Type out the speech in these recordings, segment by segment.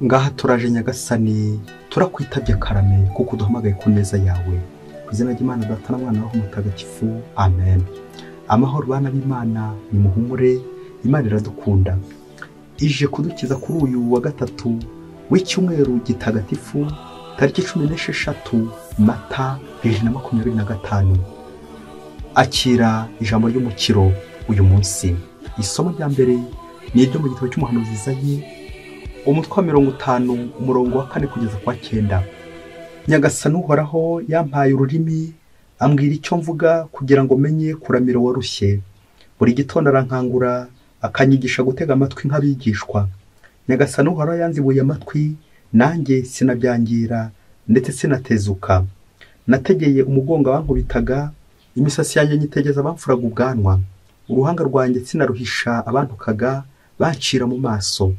ngaha turaje Nyagasani, turakwitabye karame kuko uduhamagaye ku neza yawe. Ku izina ry'Imana Data na Mwana na Mutagatifu, amen. Amahoro bana b'Imana, nimuhumure, Imana iradukunda. Ije kudukiza kuri uyu wa gatatu w'icyumweru gitagatifu, tariki 16 Mata 2025. Akira ijambo ry'umukiro uyu munsi. Isomo rya mbere ni iryo mu gitabo cy'umuhanuzi Izayi, umutwe wa 50 umurongo wa 4 kugeza kwa 9. Nyagasani Uhoraho yampaye ururimi, ambwira icyo mvuga kugira ngo menye kuramira warushye. Buri gitondo arankangura, akanyigisha gutega amatwi nk'abigishwa. Nyagasani Uhoraho yanzibuye amatwi, nanjye sinabyangira ndetse sinatezuka. Nategeye umugongo abankubitaga, imisasi yanjye nyitegeza abamfuraga ubwanwa. Uruhanga rwanjye sinaruhisha abantukaga, bancira mu maso.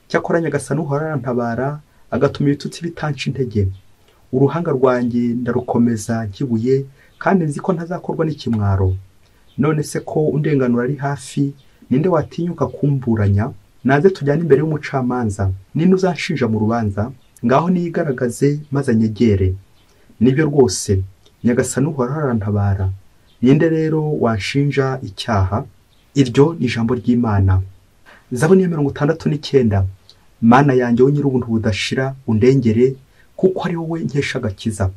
Cyakora Nyagasani Uhoraho arantabara, agatuma ibitutsi bitanca intege. Uruhanga rwanjye ndarukomeza nkibuye, kandi nzi ko ntazakorwa n'ikimwaro. None se ko undenganura ari hafi, ninde watinyuka kumburanya? Naze tujyane imbere y'umucamanza, ninde uzanshinja mu rubanza? Ngaho niyigaragaze maze anyegere. Nibyo rwose, Nyagasani Uhoraho arantabara. Ninde rero wanshinja icyaha? Iryo ni ijambo ry'Imana. Zaburi ya 69. Mana yanjye wo nyir'ubuntu budashira, undengere, kuko ari wowe nkesha agakiza.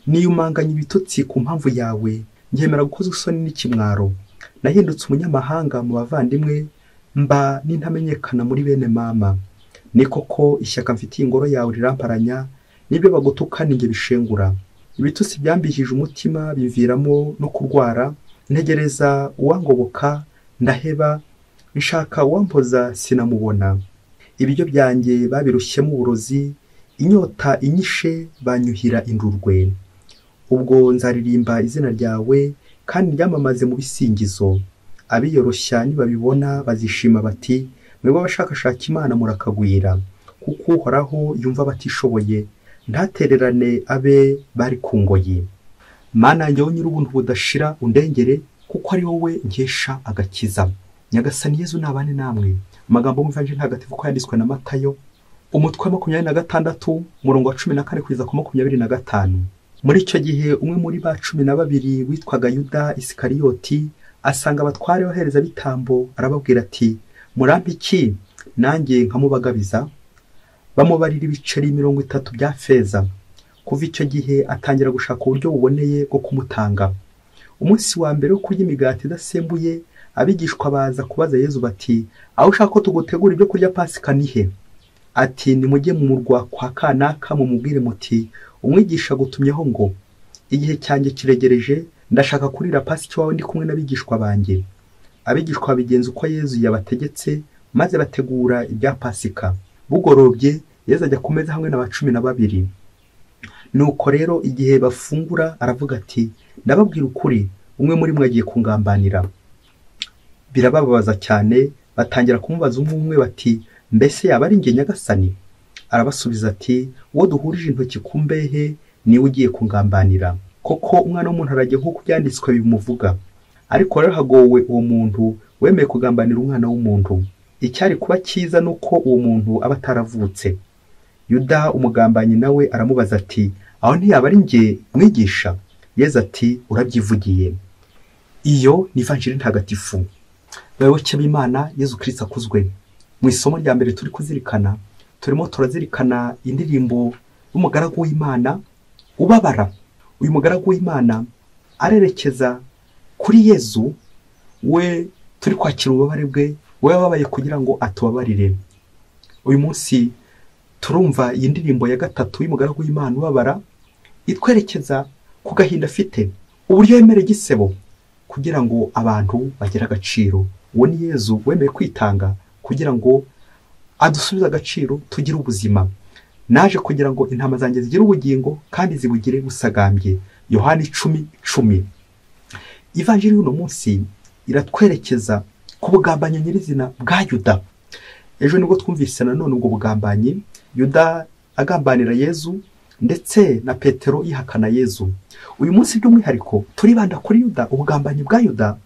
Niyumanganya ibitutsi ku mpamvu yawe, nkemera gukozwa isoni n'ikimwaro. Nahindutse umunyamahanga mu bavandimwe, mba n'intamenyekana muri bene mama. Ni koko ishyaka mfitiye ingoro yawe riramparanya, nibyo bagutuka ninjye bishengura. Ibitutsi byambihije umutima bimviramo no kurwara, ntegereza uwangoboka, ndaheba, nshaka uwampoza sinamubona. Ibiryo byanjye babirushyemo uburozi, inyota inyishe banyuhira indurwe. Ubwo nzaririmba izina ryawe, kandi ryamamaze mu bisingizo. Abiyoroshya nibabibona bazishima bati, mwebwe abashakashaka Imana murakagwira, kuko Uhoraho yumva batishoboye, ntatererane abe bari ku ngoyi. Mana yanjye wo nyir'ubuntu budashira, undengere, kuko ari wowe nkesha agakiza. Nyagasani Yezu nabane namwe. Amagambo mu Ivanjili ntagatifu ko yanditswe na Matayo, umutwe wa 26 umurongo wa 14 kugeza ku 25. Muri icyo gihe umwe muri ba 12 witwaga Yuda Isikariyoti asanga abatware bahereza bitambo, arababwira ati, murampa iki nanjye nkamubagabiza? Bamubarira ibiceri 30 bya feza. Kuva icyo gihe atangira gushaka uburyo buboneye bwo kumutanga. Umunsi wa mbere wo kurya imigati idasembuye, abigishwa baza kubaza Yezu bati, aho ushaka ko tugutegura ibyo kurya Pasika nihe? Ati, nimujye mu murwa kwa kanaka mumubwire muti, umwigisha gutumyeho ngo, igihe cyanjye kiregereje, ndashaka kurira Pasika iwawe ndi kumwe n'abigishwa banjye. Abigishwa bigenza uko Yezu yabategetse, maze bategura ibya Pasika. Bugorobye Yezu ajya ku meza hamwe na 12. Nuko rero igihe bafungura aravuga ati, ndababwira ukuri, umwe muri mwe agiye kungambanira. Birababaza cyane, batangira kumubaza umwe bati, mbese yaba ari nge Nyagasani? Arabasubiza ati, uwo duhurije intoki ku mbehe niwe ugiye kungambanira. Koko umwana w'umuntu aragiye nk'uko byanditswe bimuvuga. Ariko rero hagowe uwo muntu wemeye kugambanira umwana w'umuntu. Icyari kuba cyiza nuko uwo muntu aba ataravutse. Yuda umugambanyi nawe aramubaza ati, aho ntiyaba ari nge mwigisha? Yezu ati, urabyivugiye. Iyo ni Ivanjili ntagatifu. Bayoboke b'Imana, Yezu Kristo akuzwe. Mu isomo rya mbere turi kuzirikana, turimo turazirikana indirimbo y'umugaragu w'Imana ubabara. Uyu mugaragu w'Imana arerekeza kuri Yezu, we turi kwakira ububabare bwe, we wababaye kugira ngo atubabarire. Uyu munsi turumva iyi ndirimbo ya gatatu y'umugaragu w'Imana ubabara, itwerekeza ku gahinda afite, uburyo yemera igisebo kugira ngo abantu bagire agaciro. Uwo ni Yezu wemeye kwitanga kugira ngo adusubize agaciro, tugire ubuzima. Naje kugira ngo intama zanjye zigire ubugingo kandi zibugire busagambye. Yohana 10:10. Ivanjili y'uno munsi iratwerekeza ku bugambanyi nyirizina bwa Yuda. Ejo nibwo twumvise nanone ubwo bugambanyi, Yuda agambanira Yezu ndetse na Petero yihakana Yezu. Uyu munsi by'umwihariko turibanda kuri Yuda, ubugambanyi bwa Yuda,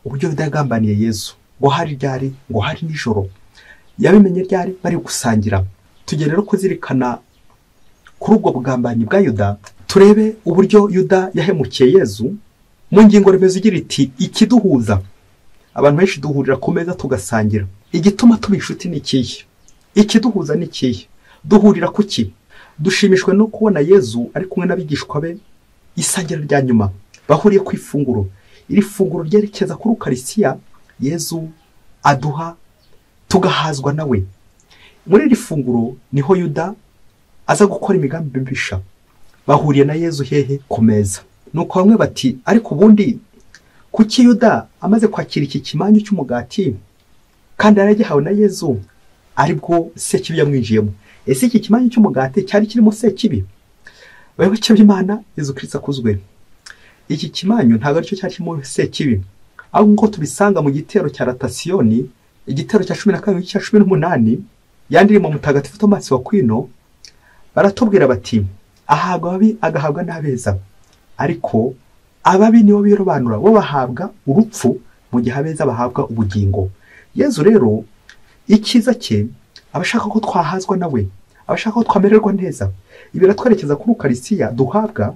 uburyo Yuda yagambaniye Yezu, ngo hari ryari, ngo hari nijoro. Yabimenye ryari? Bari gusangira. tugiye rero kuzirikana kuri ubwo bugambanyi bwa Yuda, turebe uburyo Yuda yahemukiye Yezu mu ngingo remezo igira iti ikiduhuza. Abantu benshi duhurira ku meza tugasangira. Igituma tuba inshuti ni ikihe? Ikiduhuza ni ikihe? Duhurira ku ki? Dushimishwe no kubona Yezu ari kumwe n'abigishwa be isangira rya nyuma, bahuriye ku ifunguro. Iri funguro ryerekeza kuri Ukarisiya Yezu aduha tugahazwa nawe. Muri iri funguro niho Yuda aza gukora imigambi mibisha. Bahuriye na Yezu hehe? Ku meza. Nuko bamwe bati ariko ubundi kuki Yuda amaze kwakira iki kimanyu cy'umugati kandi yaragihawe na Yezu aribwo Sekibi yamwinjiyemo? Ese iki kimanyu cy'umugati cyari kirimo Sekibi? Bayoboke b'Imana, Yezu Kristo akuzwe. Iki kimanyu ntabwo aricyo cyari kirimo Sekibi, ahubwo ngo tubisanga mu gitero cya Ratasiyoni, igitero cya 12 cya 18 yandirimo mutagatifu Tomasi wa Kwino. Baratubwira bati ahabwa ababi agahabwa n'abeza, ariko ababi nibo birobanura, bo bahabwa urupfu mu gihe abeza bahabwa ubugingo. Yezu rero ikiza cye abashaka ko twahazwa nawe, abashaka ko twamererwa neza. Ibi biratwerekeza kuri Ukarisiya duhabwa.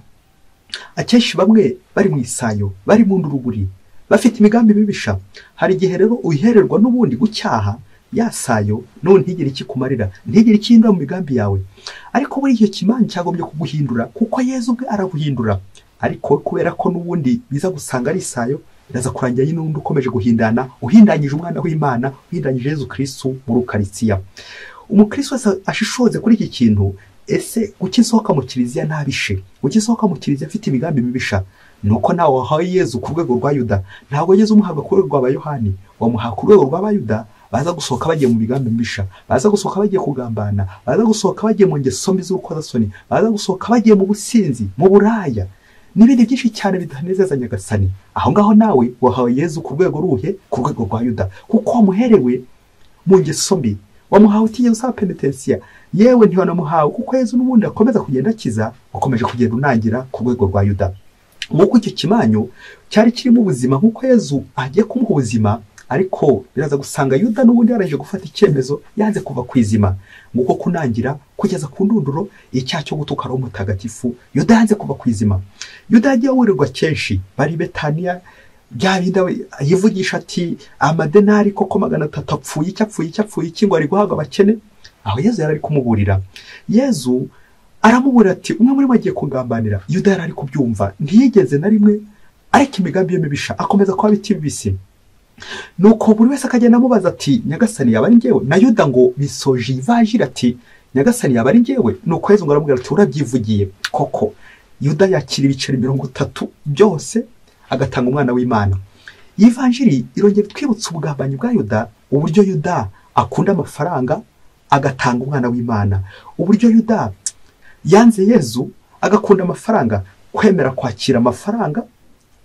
Akenshi bamwe bari mu isayo, bari mu nduruguri, bafite imigambi mibisha. Hari igihe rero uyihererwa n'ubundi gucyaha yasayo none ntigire iki kumarira, ntigire ikindura mu migambi yawe. Ariko buri icyo kimanyu cyagombye kuguhindura, kuko Yezu ubwe araguhindura. Ariko kubera ko n'ubundi biza gusanga ari isayo, iraza kurangira n'undi ukomeje guhindana, uhindanyije umwana w'Imana, uhindanyije Yezu Kristo muri Ukarisiya. Umukristo ashishoze kuri iki kintu. Ese ukisohoka mu kiliziya ntabishe, ukisohoka mu kiliziya afite imigambi mibisha, nuko nawe wahawe Yezu ku rwego rwa Yuda. Ntabwo Yezu umuhabwa ku rwego rwa Yohani, wamuha ku rwego rwa Yuda. Baza gusohoka bagiye mu migambi mibisha, baza gusohoka bagiye kugambana, baza gusohoka bagiye mu ngeso mbi z'urukozasoni, baza gusohoka bagiye mu businzi, mu buraya n'ibindi byinshi cyane bidanezeza Nyagasani. Aho ngaho nawe wahawe Yezu ku rwego ruhe? Ku rwego rwa Yuda, kuko wamuherewe mu ngeso mbi. Wamuhawe utigeze usaba penitensiya, yewe ntiwanamuhawe kuko Yezu n'ubundi akomeza kugenda akiza, ukomeje kugenda unangira ku rwego rwa Yuda. Nk'uko icyo kimanyu cyari kirimo ubuzima, nk'uko Yezu agiye kumuha ubuzima, ariko biraza gusanga Yuda n'ubundi yaraje gufata icyemezo, yanze kuva ku izima. Nguko kunangira kugeza ku ndunduro icyaha cyo gutuka Roho Mutagatifu, Yuda yanze kuva ku izima. Yuda yagiye wirirwa kenshi, bari Betaniya, bya binda yivugisha ati amadenari koko 300 apfuye iki ngo ari guhaga abakene. Aho Yezu yari kumuburira. Yezu aramuburira ati umwe muri bagiye kugambanira. Yuda yari kubyumva, ntiyigeze na rimwe ariko imigambi yo mibisha, akomeza kwa biti bibisi. Nuko buri wese akagenda amubaza ati Nyagasani yaba ari njyewe? Na Yuda ngo bisoje ivanjiri ati Nyagasani yaba ari njyewe? Nuko Yezu ngo aramubwira ati urabyivugiye koko. Yuda yakira ibiceri 30 byose agatanga umwana w'Imana. Ivanjiri irongera twibutsa ubugambanyi bwa Yuda, uburyo Yuda akunda amafaranga agatanga umwana w'Imana, uburyo Yuda yanze Yezu agakunda amafaranga, kwemera kwakira amafaranga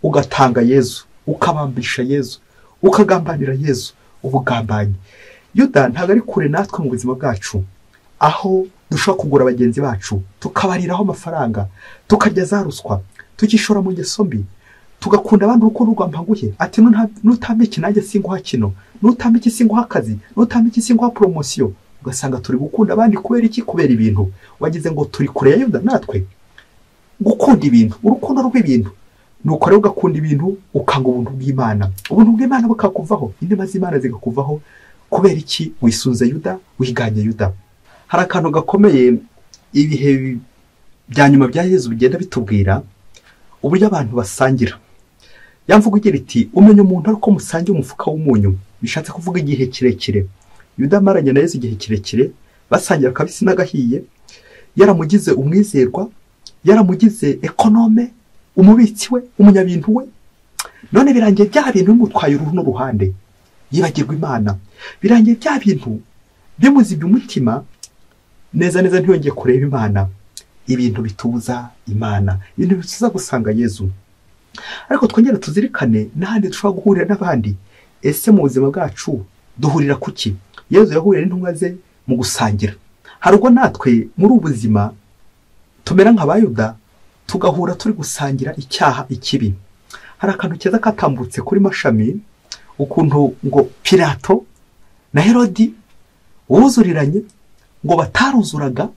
ugatanga Yezu, ukabambisha Yezu, ukagambanira Yezu. Ubugambanyi Yuda ntabwo ari kure natwe mu buzima bwacu, aho dushobora kugura abagenzi bacu tukabariraho amafaranga, tukarya za ruswa, tukishora mu ngeso mbi, tugakunda abandi urukundo rwampanguye. Ati nutambike nanjye singuha kino, nutambike singuha akazi, nutambike singuha promotion. Ugasanga turi gukunda abandi kubera iki? Kubera ibintu. Wagize ngo turi kure ya Yuda natwe gukunda ibintu, urukundo rw'ibintu. Nuko rero ugakunda ibintu ukanga ubuntu bw'Imana, ubuntu bw'Imana bukakuvaho, indema z'Imana zigakuvaho. Kubera iki? Wisunze Yuda, wiganye Yuda. Hari akantu gakomeye ibihe bya nyuma bya Yezu bigenda bitubwira, uburyo abantu basangira. Yamvuga igira iti umenye umuntu ariko musangiye umufuka w'umunyu. Bishatse kuvuga igihe kirekire. Yuda amaranye na Yezu igihe kirekire, basangira kabisi n'agahiye. Yaramugize umwizerwa, yaramugize ekonome, umubitsi we, umunyabintu we. None birangiye bya bintu bimutwaye uruhu n'uruhande, yibagirwa Imana. Birangiye bya bintu bimuzibye umutima, neza ntiyongeye kureba Imana. Ibintu bitubuza Imana, ibintu bituza gusanga Yezu. Ariko twongera tuzirikane n'ahandi dushobora guhurira n'abandi. Ese mu buzima bwacu duhurira kuki? Yezu yahuriye n'intumwa ze mu gusangira. Hari ubwo natwe muri ubuzima tumera nk'abayuda, tugahura turi gusangira icyaha ikibi. Hari akantu keza katambutse kuri Mashami, ukuntu ngo Pilato na Herodi wuzuriranye, ngo bataruzuraga,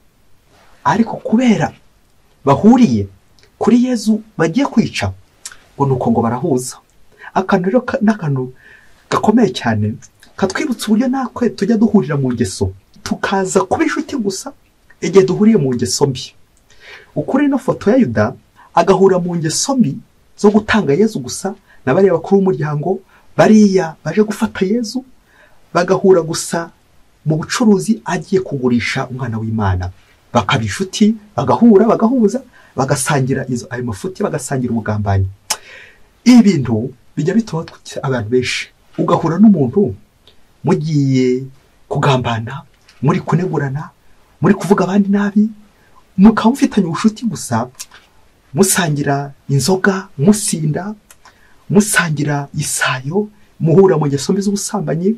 ariko kubera bahuriye kuri Yezu bagiye kwica, ngo nuko ngo barahuza. Akantu rero n'akantu gakomeye cyane katwibutsa uburyo natwe tujya duhurira mu ngeso, tukaza kuba inshuti gusa igihe duhuriye mu ngeso mbi. Ukuri no foto ya Yuda agahura mu ngeso mbi zo gutanga Yezu gusa, na bariya bakuru b'umuryango bariya baje gufata Yezu, bagahura gusa mu bucuruzi agiye kugurisha umwana w'Imana, bakaba inshuti, bagahura, bagahuza, bagasangira ayo mafuti, bagasangira ubugambanyi. Ibi bintu bijya bituma abantu benshi, ugahura n'umuntu mugiye kugambana, muri kunegurana, muri kuvuga abandi nabi, mukaba mufitanye ubushuti gusa, musangira inzoga, musinda, musangira isayo, muhura mu ngeso mbi z'ubusambanyi,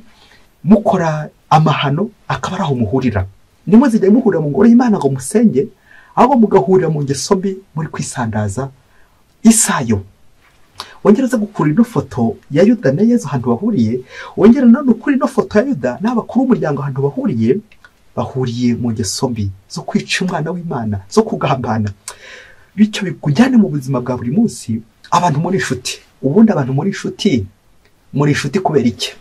mukora amahano, akaba ari aho muhurira. Nimwe zijya muhurira mu ngoro y'Imana ngo musenge, ahubwo mugahurira mu ngeso mbi muri kwisandaza isayo. Wongera uza gukura ino foto ya Yuda na Yezu ahantu bahuriye, wongera none ukuri ino foto ya Yuda n'abakuru b'umuryango ahantu bahuriye mu ngeso mbi zo kwica umwana w'Imana, zo kugambana. Bityo bikujyane mu buzima bwa buri munsi, abantu muri inshuti. Ubundi abantu muri inshuti kubera iki?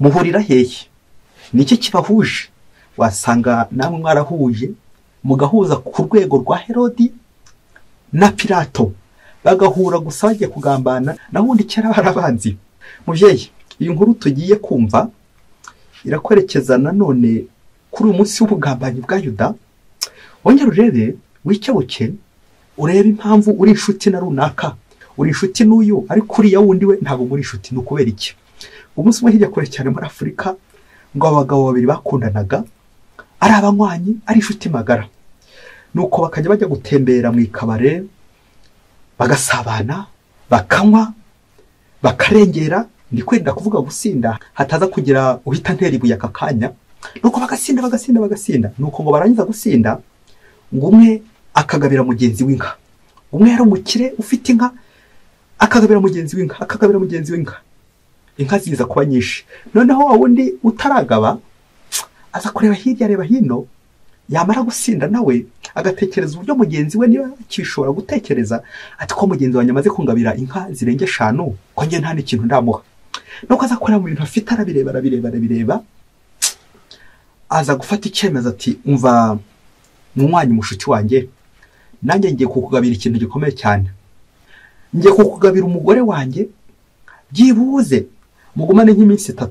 Muhurira hehe? Niki kibahuje? Wasanga namwe mwarahuje, mugahuza ku rwego rwa Herodi na Pilato, bagahura gusa bagiye kugambana, nahundi kera barabanzi. Muvyeyi, iyi nkuru tugiye kumva irakwerekeza nanone kuri uyu munsi w'ubugambanyi bwa Yuda. Wongera urebe, wikebuke, urebe impamvu uri inshuti na runaka, uri inshuti n'uyu, ariko uriya wundi we ntabwo muri inshuti. Ni ukubera iki? Umunsi umwe hirya kure cyane muri Afurika, ngo abagabo babiri bakundanaga, ari abanywanyi, ari inshuti magara. Nuko bakajya bajya gutembera mu ikabare, bagasabana, bakanywa, bakarengera. Ndi kwenda kuvuga gusinda, hataza kugira uhita ntera ibuye aka kanya. Nuko bagasinda. Nuko ngo barangiza gusinda, ngo umwe akagabira mugenzi w'inka. Umwe yari umukire ufite inka, akagabira mugenzi w'inka. Inka ziza kuba nyinshi. Noneho wa wundi utaragaba aza kureba hirya, areba hino, yamara gusinda nawe agatekereza uburyo mugenzi we niba kishobora gutekereza ati ko mugenzi wanjye amaze kungabira inka zirenga 5, ko nge nta n'ikintu ndamuha. Nuko aza kureba mu bintu afite, arabireba, aza gufata icyemezo ati, umva munywanyi mushuti wanjye, nanjye ngiye kukugabira ikintu gikomeye cyane. Ngiye kukugabira umugore wanjye, byibuze mugumane nk'iminsi 3.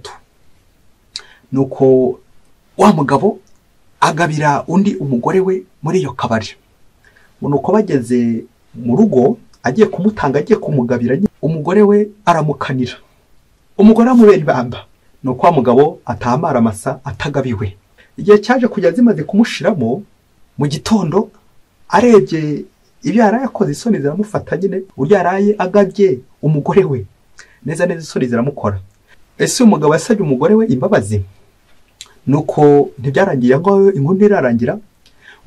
Nuko wa mugabo agabira undi umugore we muri iyo kabari. Nuko bageze mu rugo, agiye kumutanga, agiye kumugabira, umugore we aramukanira, umugore amubera ibamba. Nuko wa mugabo atahamara amasa atagabiwe. Igihe cyaje kujya zimaze kumushiramo, mu gitondo arebye ibyo yaraye akoze, isoni ziramufata nyine, uryo yaraye agabye umugore we, neza isoni ziramukora. Ese umugabo yasabye umugore we imbabazi? Nuko ntibyarangiye ngo inkuru irarangira,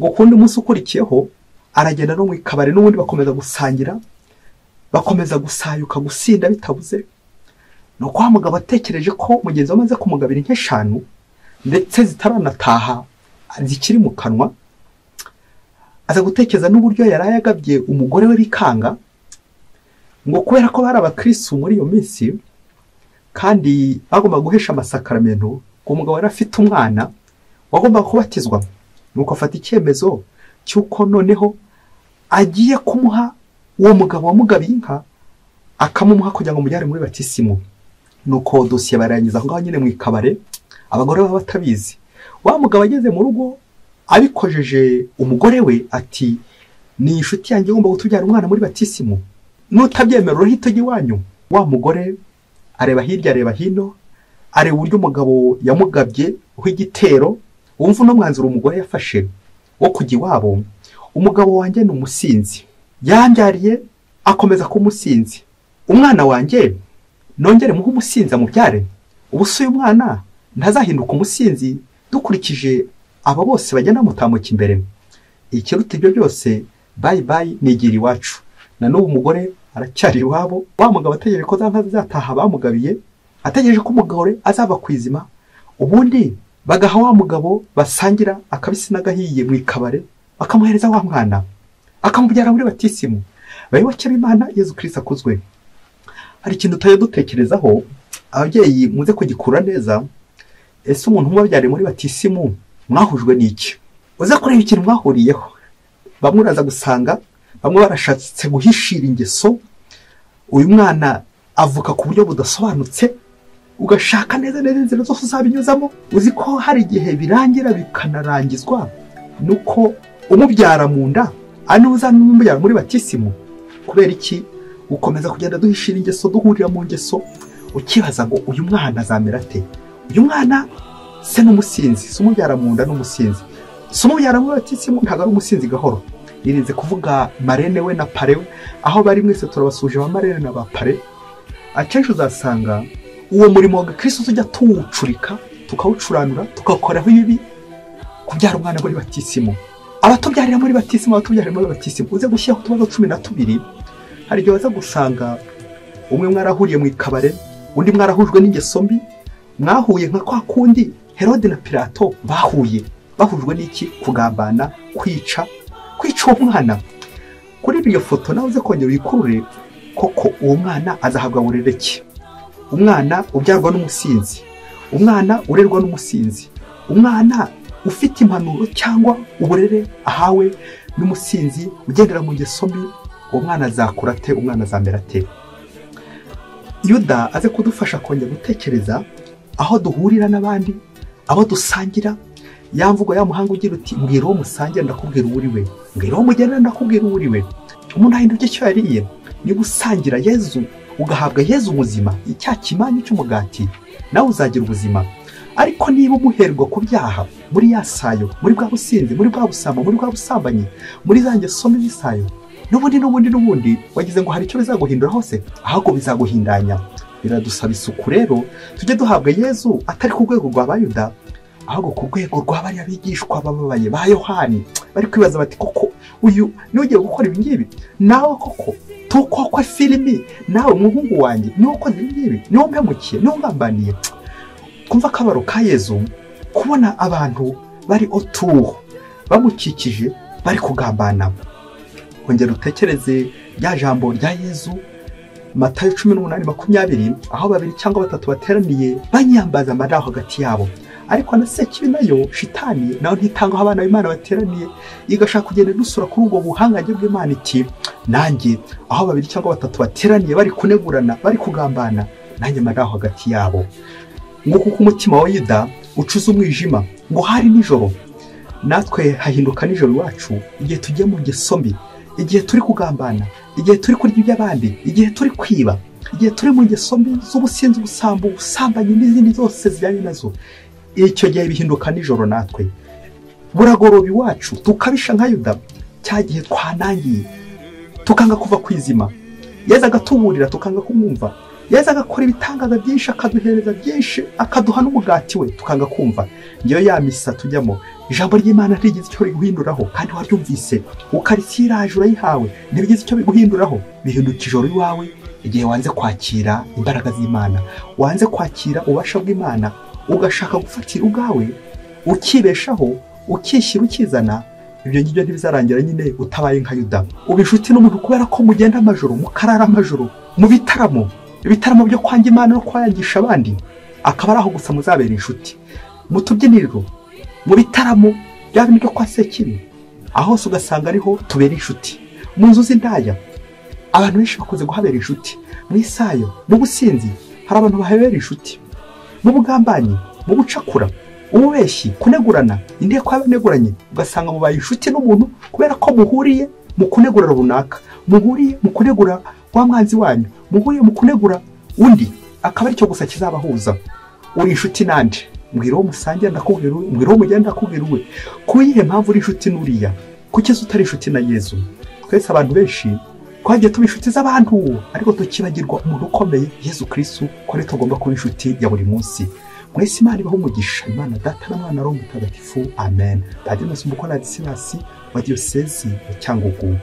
ngo kundi umunsi ukurikiyeho aragenda no mu ikabari, n'ubundi bakomeza gusangira, bakomeza gusayuka, gusinda bitabuze. Nuko wa mugabo atekereje ko mugenzi we amaze kumugabira inka 5 ndetse zitaranataha, zikiri mu kanwa, aza gutekereza n'uburyo yaraye agabye umugore we bikanga, ngo kubera ko bari abakristo muri iyo minsi kandi bagomba guhesha amasakaramentu, ko umugabo yari afite umwana wagomba kubatizwa. Nuko afata icyemezo cy'uko noneho agiye kumuha uwo mugabo wamugabiye inka, akamumuha kugira ngo mujyane muri batisimu. Nuko dosiye barangiza aho ngaho nyine mu ikabare, abagore baba batabizi. Wa mugabo ageze mu rugo abikojeje umugore we ati, ni inshuti yanjye ugomba gutubyara umwana muri batisimu, nutabyemera urahita ujya iwanyu. Wa mugore areba hirya, areba hino, areba uburyo umugabo yamugabye w'igitero. Wumva no mwanzuro umugore yafashe wo kujya iwabo, umugabo wanjye ni umusinzi, yanjyariye akomeza kumusinzi, umwana wanjye nongere muhe umusinzi amubyare. Ubusuye umwana ntazahinduka umusinzi dukurikije aba bose bagenda mutamuka imbere. Ikiruta ibyo byose, bye nigira iwacu. Na n'ubu umugore aracyari iwabo. Wa mugabo ategereje ko za nka zataha bamugabiye, ategereje ko umugore azaba kwizima, ubundi bagaha wa mugabo basangira akabisi n'agahiye mu ikabare, bakamuhereza wa mwana akamubyara muri batisimu. Bayoboke b'Imana, Yezu Kristo akuzwe. Hari ikintu tujya dutekerezaho, ababyeyi muze kugikura neza. Ese umuntu umubyariye muri batisimu mwahujwe n'iki? Uza kureba ikintu mwahuriyeho. Bamwe uraza gusanga bamwe barashatse guhishira ingeso, uyu mwana avuka ku buryo budasobanutse, ugashaka neza inzira zose uzabinyuzamo. Uzi ko hari igihe birangira bikanarangizwa nuko umubyara mu nda ari n'umubyara muri batisimu. Kubera iki? Ukomeza kugenda duhishira ingeso, duhurira mu ngeso, ukibaza ngo uyu mwana azamera ate? Uyu mwana se n'umusinzi, se umubyara mu nda n'umusinzi, se umubyara muri batisimu ntabwo ari umusinzi gahoro. Yirinze kuvuga marene we na pare we, aho bari mwese turabasuje ba marene na ba pare. Akenshi uzasanga uwo murimo wa Kristo tujya tuwucurika, tukawucuranura, tugakoraho ibibi, kubyara umwana muri batisimu. Abatubyarira muri batisimu, abatubyarira muri batisimu, uze gushyiraho utubazo 12. Hari igihe waza gusanga umwe mwarahuriye mu ikabare, undi mwarahujwe n'ingeso mbi, mwahuye nka kwa kundi Herode na Pilato bahuye. Bahujwe n'iki? Kugambana, kwica uwo mwana. Kuri iyo foto nawe uze kongera uyikurure, koko uwo mwana azahabwa burere ki? Umwana ubyarwa n'umusinzi, umwana urerwa n'umusinzi, umwana ufite impanuro cyangwa uburere ahawe n'umusinzi ugendera mu ngeso mbi, uwo mwana azakura ate? Umwana azamera ate? Yuda aze kudufasha kongera gutekereza aho duhurira n'abandi, abo dusangira. Yamvugo ya muhanga ugira uti mbwira uwo musangira ndakubwira uri we, mbwira uwo mugenda ndakubwira uri we. Umuntu ahinduka icyo yariye. Niba usangira Yezu ugahabwa Yezu umuzima, icya kimanyi cy'umugati, nawe uzagira ubuzima. Ariko niba umuherwa ku byaha, muri yasayo, muri bwa businzi, muri bwa busamba, muri bwa busambanyi, muri za ngeso mbi z'isayo, n'ubundi wagize ngo hari icyo bizaguhindura hose, ahubwo bizaguhindanya. Biradusaba isuku rero, tujye duhabwa Yezu atari ku rwego rwa Bayuda, ahubwo ku rwego rwa bariya bigishwa bababaye ba Yohani, bari kwibaza bati koko uyu niwe gukora ibi ngibi? Nawe koko tukokwa filimi, nawe umuhungu wanjye niwe ukoze ibi ngibi? Niwe mpemukiye? Niwe ngambaniye? Kumva akabaro ka Yezu, kubona abantu bari autour bamukikije bari kugambana. Ongera utekereze rya jambo rya Yezu Matayo 18:20, aho 2 cyangwa 3 bateraniye banyambaza amadaho hagati yabo. Ariko na Sekibi nayo shitani naho ntitanga aho abana b'Imana bateraniye, igashaka kugenda dusura kuri ubwo buhangaje bw'Imana iti nanjye aho 2 cyangwa 3 bateraniye bari kunegurana, bari kugambana, nanjye madaho hagati yabo. Ngo kuko umutima wa Yuda ucuza umwijima, ngo hari nijoro. Natwe hahinduka nijoro iwacu igihe tugiye mu ngeso mbi, igihe turi kugambana, igihe turi kurya iby'abandi, igihe turi kwiba, igihe turi mu ngeso mbi z'ubusinzi, ubusambo, ubusambanyi n'izindi zose zijyanye nazo. Icyo gihe bihinduka nijoro natwe. Buragoroba iwacu tukabisha nka Yuda, cya gihe twanangiye tukanga kuva kwizima. Yezu agatuburira tukanga kumwumva. Yezu agakora ibitangaza byinshi, akaduhereza byinshi, akaduha n'umugati we tukanga kumva. Ngiyo ya misa tujyamo, ijambo ry'Imana ntigize icyo riguhinduraho, kandi waryumvise ukarisiraje urayihawe, ntibigize icyo biguhinduraho. Bihinduka ijoro iwawe igihe wanze kwakira imbaraga z'Imana, wanze kwakira ubasha bw'Imana, ugashaka gufatira ubwawe, ukibeshaho, ukishyira ukizana. Ibyo ngibyo ntibizarangira nyine utabaye nka Yuda. Uba inshuti n'umuntu kubera ko mugenda amajoro, mukarara amajoro, mu ibitaramo byo kwanga Imana no kwayangisha abandi, akaba araho gusa muzabera inshuti. Mu tubyiniriro, mu bitaramo bya bintu byo kwa Sekibi, aho hose ugasanga ariho tubera inshuti. Mu nzu z'indaya abantu benshi bakunze guhabera inshuti. Mu isayo, mu businzi hari abantu bahabera inshuti. Mu bugambanyi, mu bucakura, ububeshyi, kunegurana, indeko y'abaneguranye, ugasanga mubaye inshuti n'umuntu kubera ko muhuriye mu kunegura runaka, muhuriye mu kunegura wa mwanzi wanyu, muhuriye mu kunegura undi, akaba ari cyo gusa kizabahuza. Uri inshuti nanje, mbwira uwo musangira ndakubwira uwe, mbwira uwo mugenda ndakubwira uwe. Kuyihe mpamvu uri inshuti n'uriya? Kuki utari inshuti na Yezu? Twese abantu benshi twagiye tuba inshuti z'abantu, ariko tukibagirwa umuntu ukomeye, Yezu Kristo, ko rero tugomba kuba inshuti ya buri munsi. Mwese Imana ibahe umugisha, Imana Data na Mwana na Roho Mutagatifu. Amen. Padiri Masumbuko Ladislas wa Diyosezi ya Cyangugu.